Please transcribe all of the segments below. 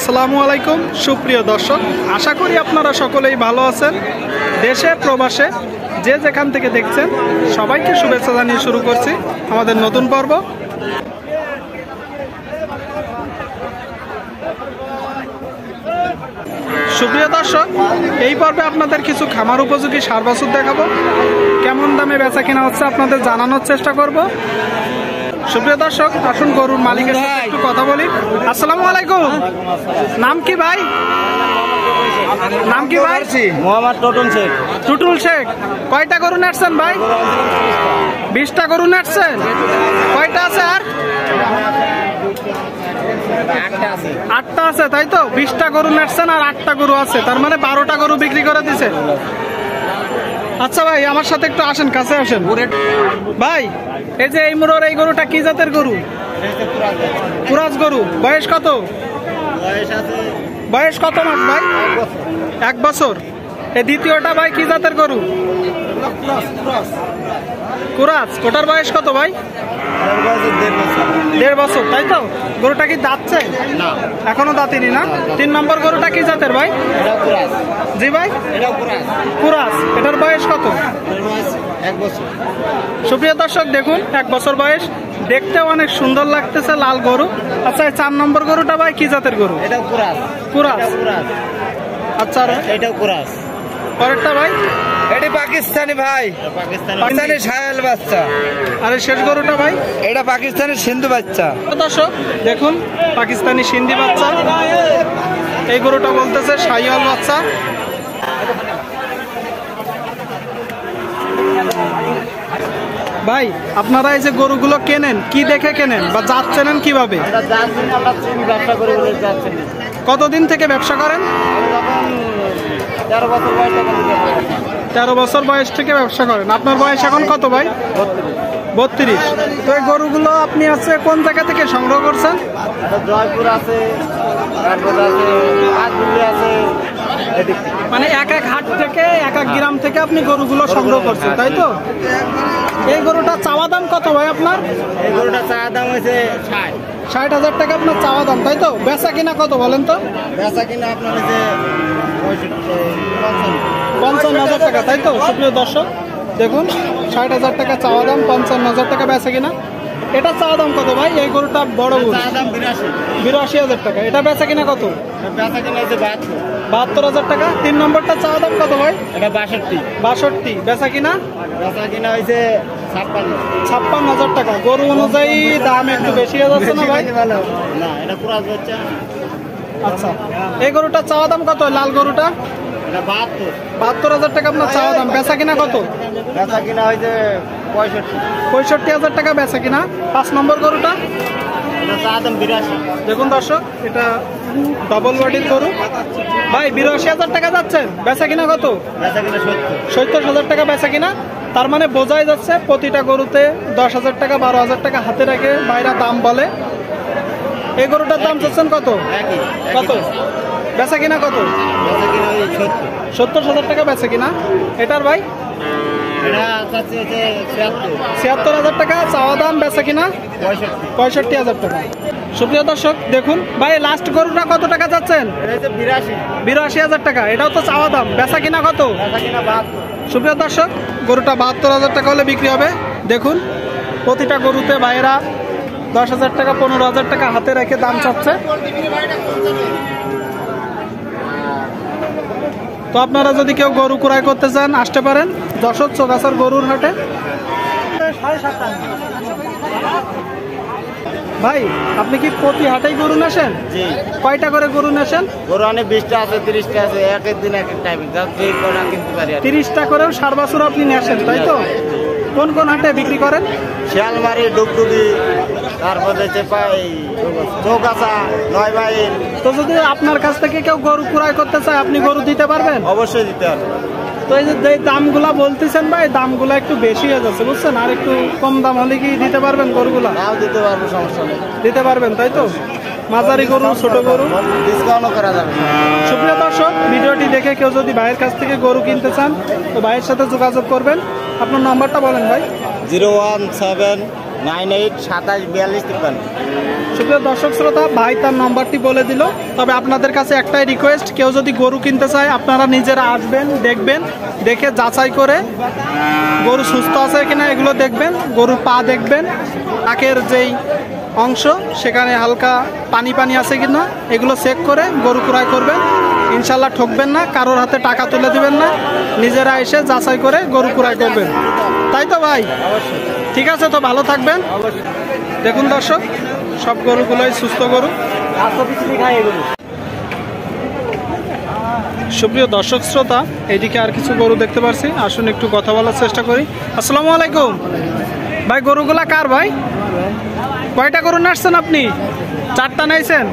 আসসালামু আলাইকুম সুপ্রিয় দর্শক, আশা করি আপনারা সকলেই ভালো আছেন। দেশে প্রবাসে যে যেখান থেকে দেখছেন সবাইকে শুভেচ্ছা জানিয়ে শুরু করছি আমাদের নতুন পর্ব। সুপ্রিয় দর্শক, এই পর্বে আপনাদের কিছু খামার উপযোগী সার বাছুর দেখাবো। কেমন দামে বেচা কেনা হচ্ছে আপনাদের জানানোর চেষ্টা করব। সুপ্রিয় দর্শক, আসুন গরুর মালিকের সাথে একটু কথা বলি। আসসালামু আলাইকুম। নাম কি ভাই? নাম কি ভাই? মোহাম্মদ টুটুল শেখ। টুটুল শেখ। কয়টা গরু নেটছেন ভাই? 20টা গরু নেটছেন। কয়টা আছে আর? 8টা আছে, তাই তো? 20টা গরু নেটছেন আর 8টা গরু আছে, তার মানে 12টা গরু বিক্রি করে দিছে। আচ্ছা ভাই, আমার সাথে একটু আসেন, কাছে আসেন ভাই। এই যে এই মুরোর এই গরুটা কি জাতের গরু? কুরাজ গরু। বয়স কত? বয়স কত মাস ভাই? 1 বছর। এই দ্বিতীয়টা ভাই কি জাতের গরু? কুরাজ। ওটার বয়স কত ভাই? 1.5 বছর, তাই তো? গরুটা কি দাঁতছে? এখনো দাঁতিনি না? 3 নম্বর গরুটা কি জাতের ভাই? জি ভাই, কুরাজ। এটার বয়স কত? 1 বছর। সুপ্রিয় দর্শক, দেখুন 1 বছর বয়স, দেখতেও অনেক সুন্দর লাগতেছে, লাল গরু। আচ্ছা, 4 নম্বর গরুটা ভাই কি জাতের গরু? এটা কুরাজ। কুরাজ। আচ্ছা, এটা কুরাজ। পরেরটা ভাই? এটা পাকিস্তানি ভাই, পাকিস্তানি শায়াল বাচ্চা। আরে শেষ গরুটা ভাই? এটা পাকিস্তানি সিন্ধু বাচ্চা। দর্শক দেখুন, পাকিস্তানি সিন্ধি বাচ্চা। এই গরুটা বলতেছে শাহিওয়াল বাচ্চা। ভাই, আপনারা এই যে গরুগুলো কেনেন কি দেখে কেনেন বা জাত চেনেন কিভাবে? কতদিন থেকে ব্যবসা করেন? 13 বছর বয়স থেকে ব্যবসা করেন। আপনার বয়স এখন কত ভাই? 32। তো এই গরুগুলো আপনি আছে কোন জায়গা থেকে সংগ্রহ করছেন? জয়পুর আছে, মানে এক এক হাট থেকে এক এক গ্রাম থেকে আপনি গরুগুলো সংগ্রহ করছেন, তাই তো? এই গরুটা চাওয়া দাম কত ভাই আপনার? এই গরুটা চাওয়া দাম হয়েছে 60,000 টাকা আপনার চাওয়া দাম, তাই তো? বেচা কিনা কত বলেন তো? বেচা কিনা আপনার হয়েছে 55,000 টাকা, তাই তো? সুপ্রিয় দর্শক দেখুন, 60,000 টাকা চাওয়া দাম, 55,000 টাকা বেচা কিনা। এটা চাওয়া দাম কত ভাই? এই গরুটা বড় গরু, 82,000 টাকা। এটা বেচা কিনা কত? বেচা কিনা হয়েছে 72,000 টাকা। 3 নম্বরটা চাওয়া দাম কত ভাই? এটা 62। 62। বেচা কিনা? বেচা কিনা হয়েছে 56,000 টাকা। গরু অনুযায়ী দাম একটু বেশি হয়ে যাচ্ছে না ভাই? না, এটা কুরাজ বাচ্চা। আচ্ছা, এই গরুটা চাওয়া দাম কত? লাল গরুটা? এটা 72,000 টাকা আপনার চাওয়া দাম। বেচা কিনা কত? বেচা কিনা হয়েছে 65,000 টাকা বেচা কিনা। 5 নম্বর গরুটা? এটা চাওয়া দাম 82। দেখুন দর্শক, এটা ডবল বডির গরু ভাই। 82,000 টাকা যাচ্ছেন। বেচা কিনা কত? বেচা কিনা 70,000 টাকা বেচা কিনা। তার মানে বোঝাই যাচ্ছে প্রতিটা গরুতে 10,000 টাকা 12,000 টাকা হাতে রেখে বাইরা দাম বলে। এই গরুটার দাম চাচ্ছেন কত? কত বেচা কিনা কত? বেচা কিনা 70,000 টাকা বেচা কিনা। এটার ভাই? এটা চাচ্ছে 76,000 টাকা চাওয়া দাম, বেচা কিনা 65,000 টাকা। সুপ্রিয় দর্শক দেখুন ভাই, লাস্ট গরুটা কত টাকা যাচ্ছেন? 82,000 টাকা। এটাও তো চাওয়া দাম, বেচা কিনা কত? সুপ্রিয় দর্শক, গরুটা 72,000 টাকা হলে বিক্রি হবে। দেখুন, প্রতিটা গরুতে ভাইয়েরা 10,000 টাকা 15,000 টাকা হাতে রেখে দাম চাচ্ছে। তো আপনারা যদি কেউ গরু ক্রয় করতে চান আসতে পারেন যশোর চৌগাছার গরুর হাটে। ভাই, আপনি কি প্রতি হাটেই গরু নেছেন? জি। কয়টা করে গরু নেছেন? গরু অনেক 20টা আছে, 30টা আছে, এক এক দিন এক এক টাইমিং। 30টা করেও সার বাছুর আপনি নেছেন, তাই তো? কোন কোন হাটে বিক্রি করেন? শিয়ালমারি, ডুগডুগি, তারপরে চৌগাছা, 9 মাইল। তো যদি আপনার কাছ থেকে কেউ গরু ক্রয় করতে চায় আপনি গরু দিতে পারবেন? অবশ্যই দিতে হবে। তো এই যে দামগুলা বলতেছেন ভাই, দামগুলা একটু বেশি হয়ে যাচ্ছে বুঝছেন। আর একটু কম দাম হলে কি দিতে পারবেন গরুগুলা? নাও দিতে পারবো, সমস্যা নেই। দিতে পারবেন, তাই তো? মাঝারি গরু, ছোট গরু ডিসকাউন্টও করা যাবে। সুপ্রিয় দর্শক, ভিডিওটি দেখে কেউ যদি ভাইয়ের কাছ থেকে গরু কিনতে চান তো ভাইয়ের সাথে যোগাযোগ করবেন। আপনার নাম্বারটা বলেন ভাই। 017 98274253। সুপ্রিয় দর্শক শ্রোতা, ভাই তার নাম্বারটি বলে দিল। তবে আপনাদের কাছে একটাই রিকোয়েস্ট, কেউ যদি গরু কিনতে চায় আপনারা নিজেরা আসবেন, দেখবেন, দেখে যাচাই করে গরু সুস্থ আছে কিনা এগুলো দেখবেন, গরুর পা দেখবেন, নাকের যেই অংশ সেখানে হালকা পানি পানি আছে কিনা এগুলো চেক করে গরু ক্রয় করবেন। ইনশাল্লাহ ঠকবেন না, কারোর হাতে টাকা তুলে দিবেন না, নিজেরা এসে যাচাই করে গরু ক্রয় করবেন। তাই তো ভাই? ঠিক আছে, তো ভালো থাকবেন। দেখুন দর্শক, সব গরুগুলোই সুস্থ গরু। সুপ্রিয় দর্শক শ্রোতা, এইদিকে আর কিছু গরু দেখতে পাচ্ছি, আসুন একটু কথা বলার চেষ্টা করি। আসসালামু আলাইকুম ভাই, গরুগুলা কার ভাই? কয়টা গরু নাচছেন আপনি? 4টা নাইছেন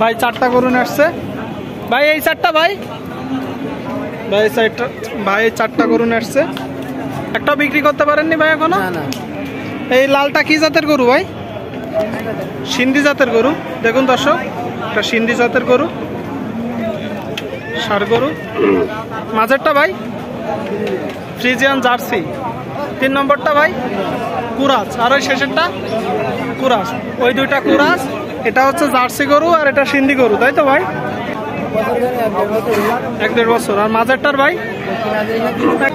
ভাই? 4টা গরু নাচছে ভাই। এই 4টা ভাই? ভাই এই 4টা, ভাই 4টা গরু নাচছে। একটা বিক্রি করতে পারেননি ভাই এখনো? এই লালটা কি জাতের গরু ভাই? সিন্ধি জাতের গরু। দেখুন দর্শক, একটা সিন্ধি জাতের গরু, ষাঁড় গরু। মাঝেরটা ভাই ফ্রিজিয়ান জার্সি। 3 নম্বরটা ভাই কুরাস, আর ওই শেষেরটা কুরাস। ওই দুইটা কুরাস, এটা হচ্ছে জার্সি গরু আর এটা সিন্ধি গরু, তাই তো ভাই? 1-1.5 বছর। আর মাঝেরটার ভাই?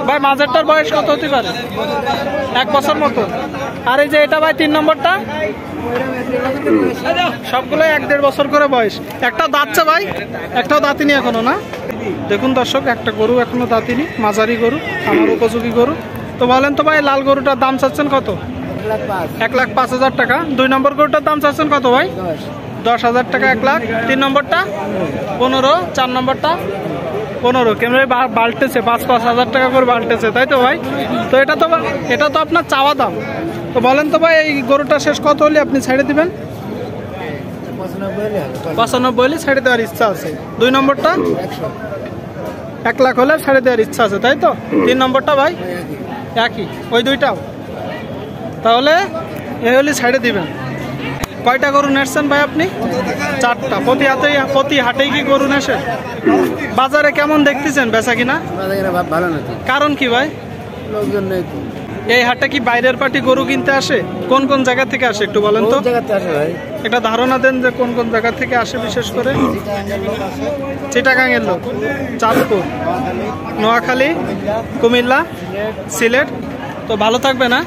ভাই মাঝেরটার বয়স কত হতে পারে? 1 বছর মতো। আর এই যে এটা ভাই 3 নম্বরটা? সবগুলো 1-1.5 বছর করে বয়স। একটা দাঁতছে ভাই? একটাও দাঁতিনি এখনো না? দেখুন দর্শক, একটা গরু এখনো দাঁতিনি, মাঝারি গরু, আমার উপযোগী গরু। তো বলেন তো ভাই, লাল গরুটার দাম চাচ্ছেন কত? 1,05,000 টাকা। 2 নম্বর গরুটার দাম চাচ্ছেন কত ভাই? 10,000 টাকা। 1 লাখ। 3 নম্বরটা 15, 4 নম্বরটা 15। কেমন বাল্টেছে 5-5 হাজার টাকা করে বাল্টেছে, তাই তো ভাই? তো এটা তো আপনার চাওয়া দাম। তো বলেন তো ভাই, এই গরুটা শেষ কত হলে আপনি ছেড়ে দিবেন? 95 হলে ছেড়ে দেওয়ার ইচ্ছা আছে। 2 নম্বরটা 1 লাখ হলে ছেড়ে দেওয়ার ইচ্ছা আছে, তাই তো? 3 নম্বরটা ভাই একই, ওই দুইটাও? তাহলে এই হলে ছেড়ে দিবেন। কয়টা গরু নেসছেন ভাই আপনি? 4টা। প্রতি হাটেই কি গরু নেসে? বাজারে কেমন দেখতেছেন বেচা কিনা? ভালো না। কারণ কি ভাই? লোকজন নেই। এই হাটে কি বাইরের পার্টি গরু কিনতে আসে? কোন কোন জায়গা থেকে আসে একটু বলেন তো? একটা ধারণা দেন যে কোন কোন জায়গা থেকে আসে বিশেষ করে? চিটাগাংয়ের লোক, চাঁদপুর, নোয়াখালী, কুমিল্লা, সিলেট। তো ভালো থাকবে না?